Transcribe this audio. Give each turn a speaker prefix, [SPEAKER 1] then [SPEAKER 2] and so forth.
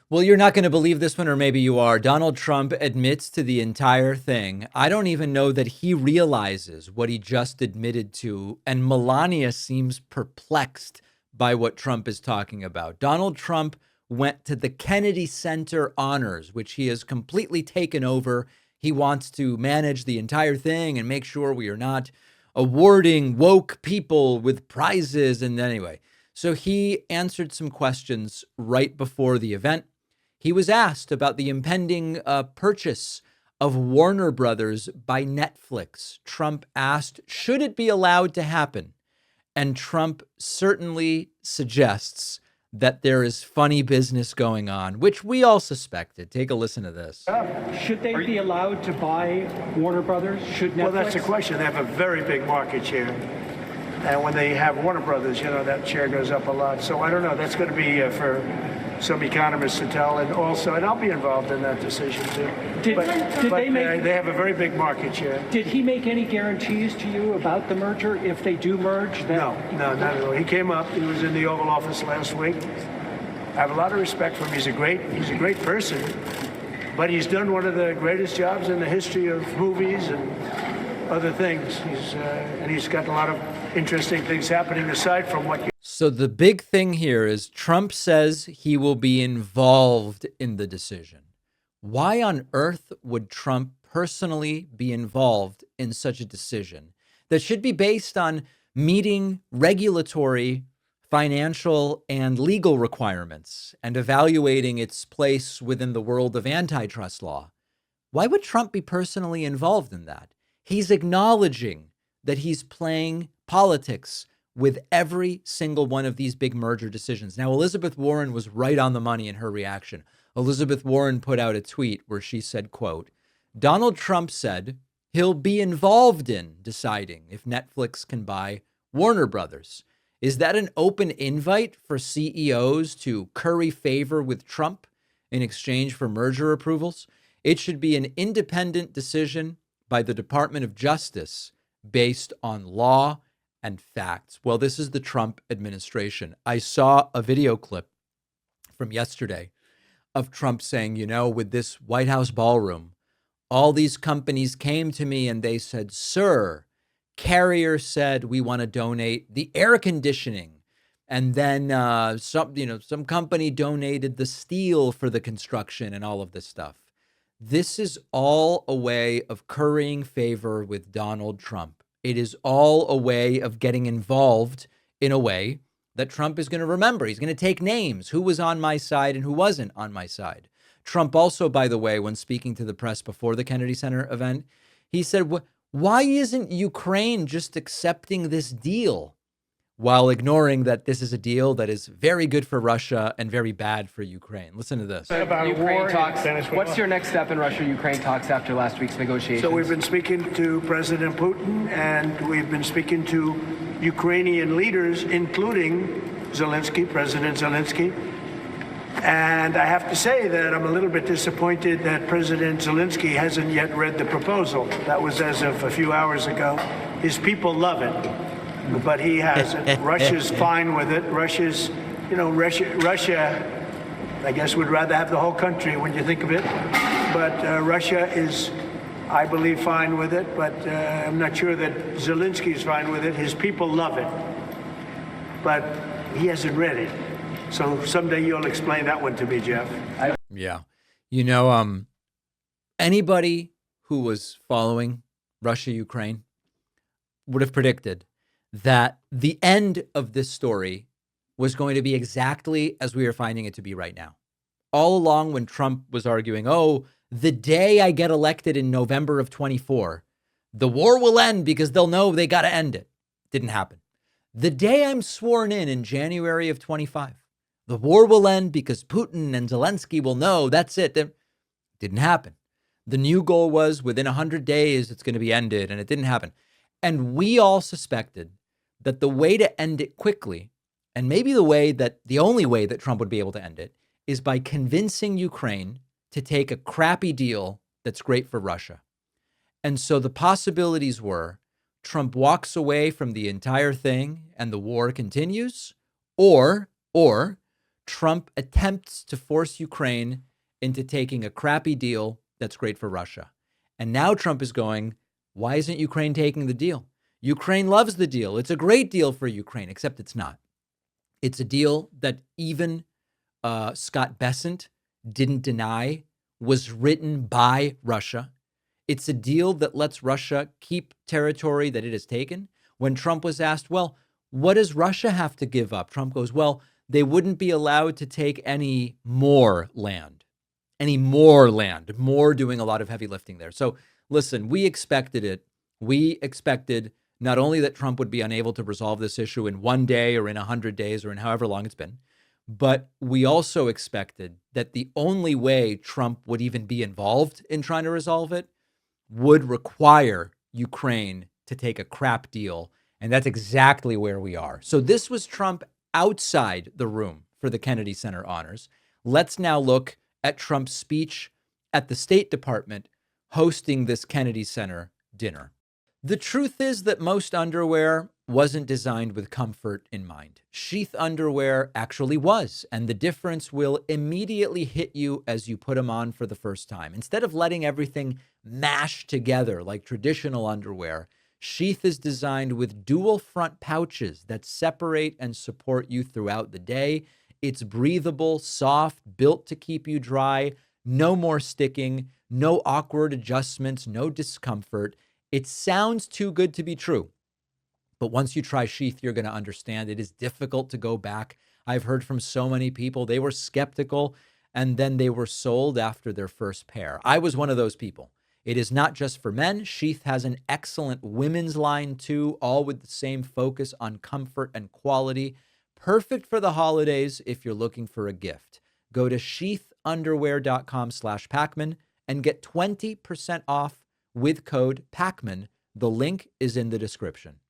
[SPEAKER 1] Well, you're not going to believe this one, or maybe you are. Donald Trump admits to the entire thing. I don't even know that he realizes what he just admitted to. And Melania seems perplexed by what Trump is talking about. Donald Trump went to the Kennedy Center honors, which he has completely taken over. He wants to manage the entire thing and make sure we are not awarding woke people with prizes. And anyway, so he answered some questions right before the event. He was asked about the impending purchase of Warner Brothers by Netflix. Trump asked, should it be allowed to happen? And Trump certainly suggests that there is funny business going on, which we all suspected. Take a listen to this.
[SPEAKER 2] Should they be allowed to buy Warner Brothers? Should Netflix?
[SPEAKER 3] Well, that's the question. They have a very big market share. And when they have Warner Brothers, that share goes up a lot. So I don't know. That's going to be for some economists to tell. And also, and I'll be involved in that decision too. They have a very big market share.
[SPEAKER 2] Did he make any guarantees to you about the merger if they do merge?
[SPEAKER 3] No, not at all. He came up. He was in the Oval Office last week. I have a lot of respect for him. He's a great person. But he's done one of the greatest jobs in the history of movies and other things. He's got a lot of interesting things happening aside from what you.
[SPEAKER 1] So the big thing here is Trump says he will be involved in the decision. Why on earth would Trump personally be involved in such a decision that should be based on meeting regulatory, financial, and legal requirements and evaluating its place within the world of antitrust law? Why would Trump be personally involved in that? He's acknowledging that he's playing politics with every single one of these big merger decisions. Now, Elizabeth Warren was right on the money in her reaction. Elizabeth Warren put out a tweet where she said, quote, Donald Trump said he'll be involved in deciding if Netflix can buy Warner Brothers. Is that an open invite for CEOs to curry favor with Trump in exchange for merger approvals? It should be an independent decision by the Department of Justice based on law and facts. Well, this is the Trump administration. I saw a video clip from yesterday of Trump saying, with this White House ballroom, all these companies came to me and they said, sir, Carrier said we want to donate the air conditioning. And then some company donated the steel for the construction and all of this stuff. This is all a way of currying favor with Donald Trump. It is all a way of getting involved in a way that Trump is going to remember. He's going to take names, who was on my side and who wasn't on my side. Trump also, by the way, when speaking to the press before the Kennedy Center event, he said, why isn't Ukraine just accepting this deal? While ignoring that this is a deal that is very good for Russia and very bad for Ukraine. Listen to this.
[SPEAKER 4] About Ukraine talks. What's your next step in Russia-Ukraine talks after last week's negotiations?
[SPEAKER 3] So we've been speaking to President Putin, and we've been speaking to Ukrainian leaders, including President Zelensky. And I have to say that I'm a little bit disappointed that President Zelensky hasn't yet read the proposal. That was as of a few hours ago. His people love it. But he hasn't. Russia's fine with it. Russia, I guess, would rather have the whole country when you think of it. But Russia is, I believe, fine with it. But I'm not sure that Zelensky is fine with it. His people love it. But he hasn't read it. So someday you'll explain that one to me, Jeff.
[SPEAKER 1] Yeah. Anybody who was following Russia-Ukraine would have predicted that the end of this story was going to be exactly as we are finding it to be right now. All along when Trump was arguing, the day I get elected in November of 24, the war will end because they'll know they got to end it. Didn't happen. The day I'm sworn in January of 25, the war will end because Putin and Zelensky will know that's it. That didn't happen. The new goal was within 100 days, it's going to be ended, and it didn't happen. And we all suspected that the way to end it quickly, and maybe the only way that Trump would be able to end it, is by convincing Ukraine to take a crappy deal that's great for Russia. And so the possibilities were Trump walks away from the entire thing and the war continues, or Trump attempts to force Ukraine into taking a crappy deal that's great for Russia. And now Trump is going, why isn't Ukraine taking the deal? Ukraine loves the deal. It's a great deal for Ukraine, except it's not. It's a deal that even Scott Bessent didn't deny was written by Russia. It's a deal that lets Russia keep territory that it has taken. When Trump was asked, well, what does Russia have to give up? Trump goes, well, they wouldn't be allowed to take any more land, more doing a lot of heavy lifting there. So listen, we expected it. We expected not only that Trump would be unable to resolve this issue in 1 day or in 100 days or in however long it's been, but we also expected that the only way Trump would even be involved in trying to resolve it would require Ukraine to take a crap deal. And that's exactly where we are. So this was Trump outside the room for the Kennedy Center honors. Let's now look at Trump's speech at the State Department hosting this Kennedy Center dinner. The truth is that most underwear wasn't designed with comfort in mind. Sheath underwear actually was, and the difference will immediately hit you as you put them on for the first time. Instead of letting everything mash together like traditional underwear, Sheath is designed with dual front pouches that separate and support you throughout the day. It's breathable, soft, built to keep you dry, no more sticking, no awkward adjustments, no discomfort. It sounds too good to be true. But once you try Sheath, you're going to understand it is difficult to go back. I've heard from so many people, they were skeptical and then they were sold after their first pair. I was one of those people. It is not just for men. Sheath has an excellent women's line too, all with the same focus on comfort and quality. Perfect for the holidays if you're looking for a gift. Go to sheathunderwear.com/Pacman and get 20% off with code Pacman. The link is in the description.